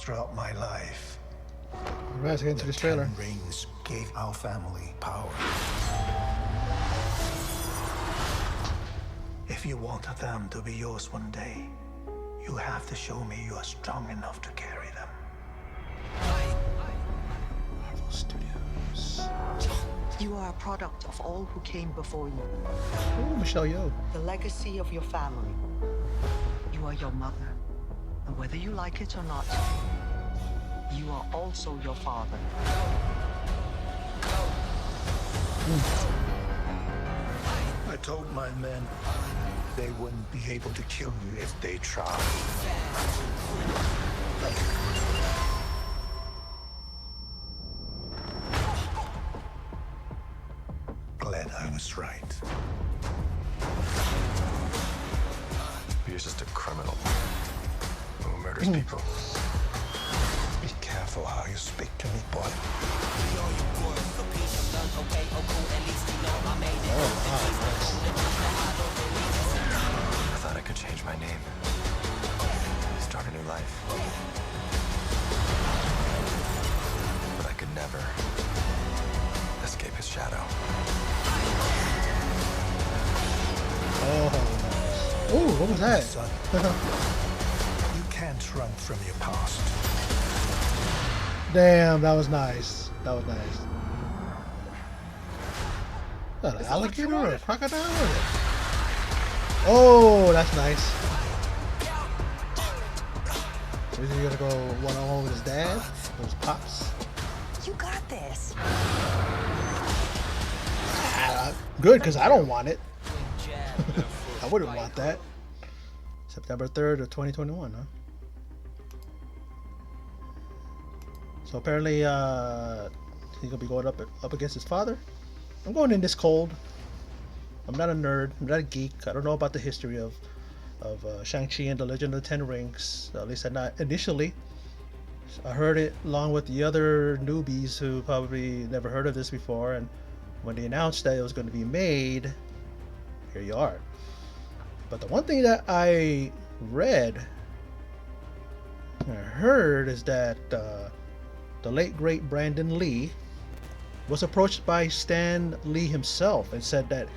Throughout my life, Alright, let's get into the this Ten trailer. Rings gave our family power. If you want them to be yours one day, you have to show me you are strong enough to carry them. Marvel Studios. You are a product of all who came before you. Oh, Michelle Yeoh. The legacy of your family. You are your mother. And whether you like it or not, you are also your father. I told my men they wouldn't be able to kill you if they tried. Glad I was right. You're just a criminal who murders people. Be careful how you speak to me, boy. I thought I could change my name. Start a new life. But I could never escape his shadow. Oh, nice. Ooh, what was that? Son, you can't run from your past. Damn, that was nice. That was nice. Is that an alligator or a crocodile? What is it? Oh, that's nice. So is he gonna go one-on-one with his dad? Or his pops? You got this. Good, because I don't want it. I wouldn't want that. September 3rd of 2021, huh? So apparently, he's gonna be going up against his father. I'm going in this cold. I'm not a nerd. I'm not a geek. I don't know about the history of Shang-Chi and the Legend of the Ten Rings. At least I not initially. I heard it along with the other newbies who probably never heard of this before, and when they announced that it was going to be made, here you are. But the one thing that I read and heard is that the late great Brandon Lee was approached by Stan Lee himself and said that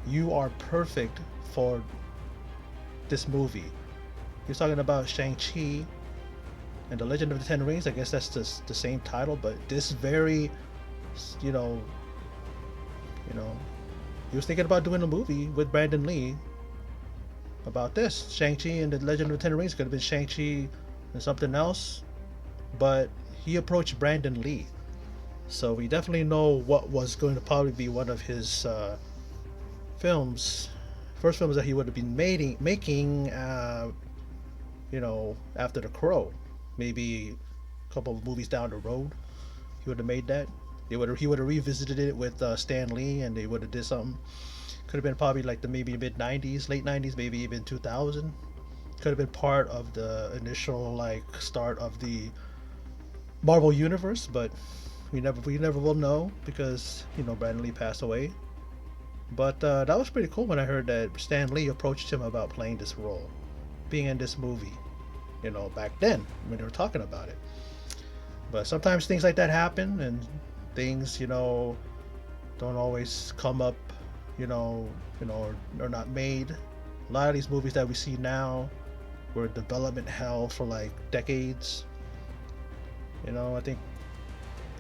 you are perfect for this movie. He was talking about Shang-Chi and the Legend of the Ten Rings. I guess that's the same title, but this very, you know, he was thinking about doing a movie with Brandon Lee about this. Shang-Chi and the Legend of the Ten Rings could have been Shang-Chi and something else, but he approached Brandon Lee. So we definitely know what was going to probably be one of his first films that he would have been making, after The Crow. Maybe a couple of movies down the road, he would have made that. He would have revisited it with Stan Lee, and they would have did something. Could have been probably like the maybe mid '90s, late '90s, maybe even 2000. Could have been part of the initial like start of the Marvel universe, but we never will know because Brandon Lee passed away. But that was pretty cool when I heard that Stan Lee approached him about playing this role, being in this movie. Back then when they were talking about it. But sometimes things like that happen, and things don't always come up, or not made. A lot of these movies that we see now were development hell for like decades. I think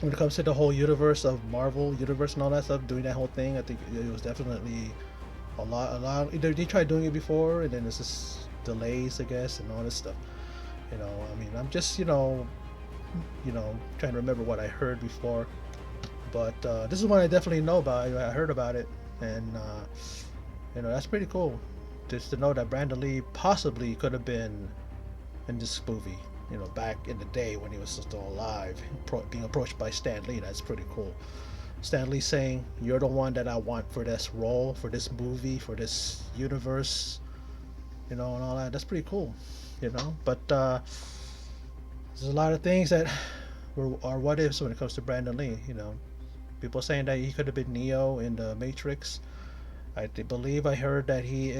when it comes to the whole universe of Marvel universe and all that stuff, doing that whole thing, I think it was definitely a lot. They tried doing it before, and then there's just delays, I guess, and all this stuff. I'm just trying to remember what I heard before, but this is one I definitely know about. I heard about it, and that's pretty cool. Just to know that Brandon Lee possibly could have been in this movie. Back in the day when he was still alive, being approached by Stan Lee. That's pretty cool. Stan Lee saying, "You're the one that I want for this role, for this movie, for this universe," and all that. That's pretty cool. But there's a lot of things that are what ifs when it comes to Brandon Lee. People saying that he could have been Neo in the Matrix. I believe I heard that he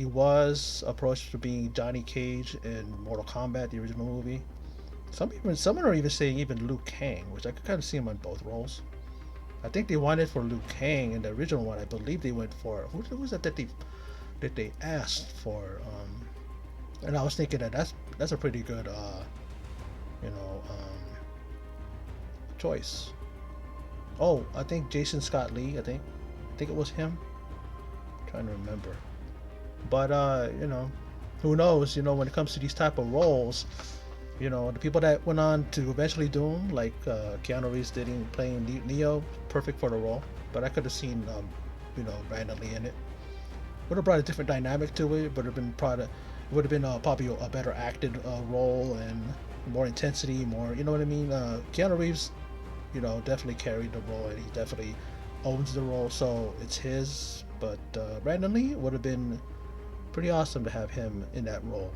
was approached for being Johnny Cage in Mortal Kombat, the original movie. some are even saying even Liu Kang, which I could kind of see him on both roles. I think they wanted for Liu Kang in the original one. I believe they went for who was that they asked for. And I was thinking that that's a pretty good you know choice. Oh, I think Jason Scott Lee. I think it was him. I'm trying to remember. But who knows? When it comes to these type of roles, the people that went on to eventually do them, like Keanu Reeves did in playing Neo, perfect for the role. But I could have seen, Brandon Lee in it. Would have brought a different dynamic to it. Would have been probably a better acted role and more intensity, more. You know what I mean? Keanu Reeves, definitely carried the role, and he definitely owns the role, so it's his. But Brandon Lee would have been pretty awesome to have him in that role.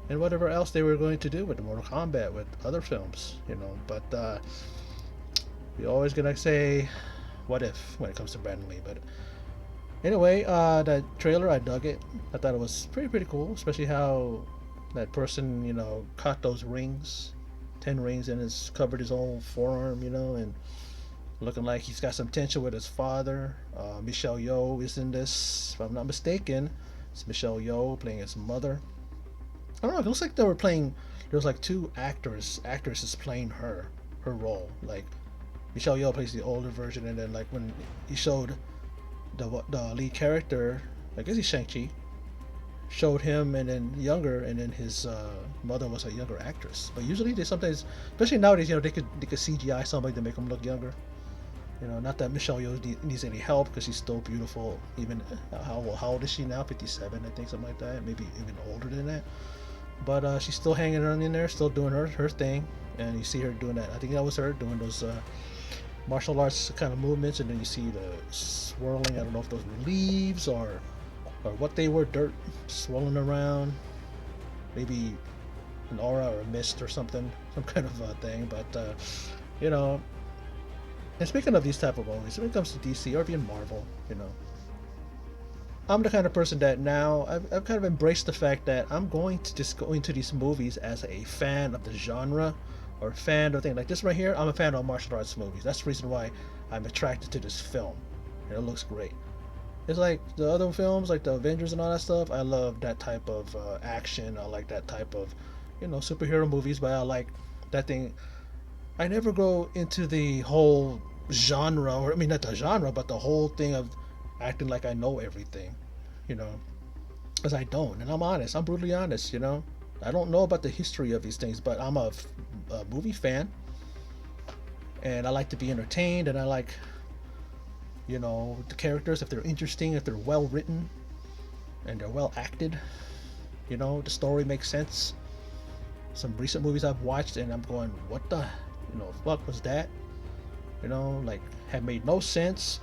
And whatever else they were going to do with the Mortal Kombat, with other films, But we're always gonna say, what if, when it comes to Brandon Lee. But anyway, that trailer, I dug it. I thought it was pretty cool, especially how that person, caught those rings, 10 rings, and has covered his whole forearm, and looking like he's got some tension with his father. Michelle Yeoh is in this, if I'm not mistaken. It's Michelle Yeoh playing his mother. I don't know. It looks like they were playing. There was like two actresses playing her role. Like Michelle Yeoh plays the older version, and then like when he showed the lead character, I guess he's Shang-Chi, showed him and then younger, and then his mother was a younger actress. But usually they sometimes, especially nowadays, they could CGI somebody to make them look younger. Not that Michelle Yeoh needs any help because she's still beautiful. Even how old is she now? 57, I think, something like that. Maybe even older than that. But she's still hanging around in there, still doing her thing. And you see her doing that. I think that was her doing those martial arts kind of movements. And then you see the swirling. I don't know if those were leaves or what they were, dirt swirling around. Maybe an aura or a mist or something, some kind of thing. But and speaking of these type of movies, when it comes to DC or even Marvel, I'm the kind of person that now I've kind of embraced the fact that I'm going to just go into these movies as a fan of the genre or fan of things like this right here. I'm a fan of martial arts movies. That's the reason why I'm attracted to this film. And it looks great. It's like the other films, like the Avengers and all that stuff. I love that type of action. I like that type of, superhero movies. But I like that thing. I never go into the whole genre, or I mean, not the genre, but the whole thing of acting like I know everything, because I don't, and I'm honest. I'm brutally honest. I don't know about the history of these things, but I'm a movie fan, and I like to be entertained, and I like, the characters, if they're interesting, if they're well written, and they're well acted, the story makes sense. Some recent movies I've watched, and I'm going, what the fuck was that? Like, have made no sense.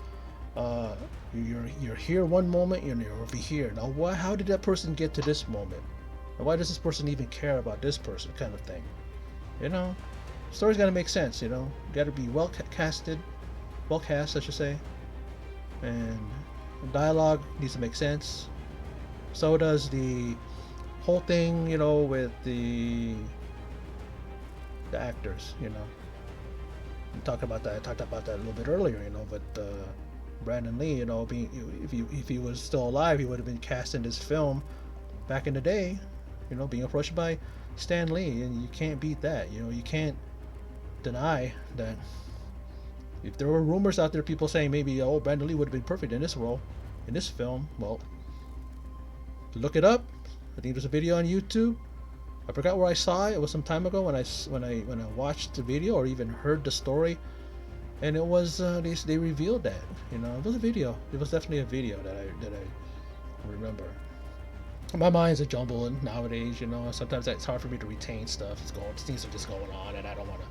You're here one moment, you're over here. Now, how did that person get to this moment? And why does this person even care about this person? Kind of thing. Story's got to make sense. Got to be well cast, I should say. And dialogue needs to make sense. So does the whole thing, with the actors, I talked about that a little bit earlier, but Brandon Lee, if he was still alive, he would have been cast in this film back in the day, being approached by Stan Lee, and you can't beat that. You can't deny that. If there were rumors out there, people saying maybe, Brandon Lee would have been perfect in this role, in this film, well, look it up. I think there's a video on YouTube. I forgot where I saw it. It was some time ago when I watched the video or even heard the story, and it was they revealed that. It was a video. It was definitely a video that I remember. My mind's a jumble nowadays. Sometimes it's hard for me to retain stuff. Things are just going on, and I don't want to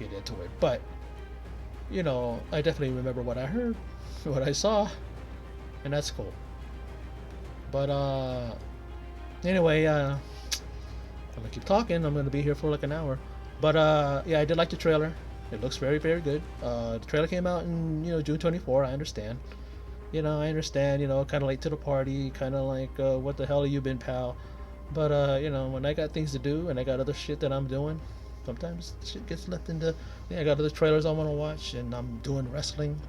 get into it. But I definitely remember what I heard, what I saw, and that's cool. But anyway, I'm gonna keep talking. I'm gonna be here for like an hour. But yeah, I did like the trailer. It looks very, very good. The trailer came out in June 24. I understand. I understand. Kind of late to the party. Kind of like, what the hell have you been, pal? But when I got things to do and I got other shit that I'm doing, sometimes shit gets left in the. Yeah, I got other trailers I want to watch, and I'm doing wrestling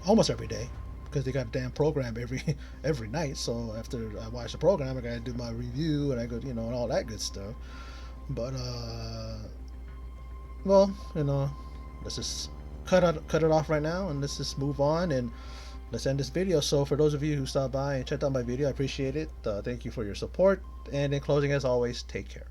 almost every day because they got a damn program every every night. So after I watch the program, I gotta do my review and I go, you know, and all that good stuff. But well, you know, let's just cut it off right now and let's just move on and let's end this video. So for those of you who stopped by and checked out my video, I appreciate it. Thank you for your support. And in closing, as always, take care.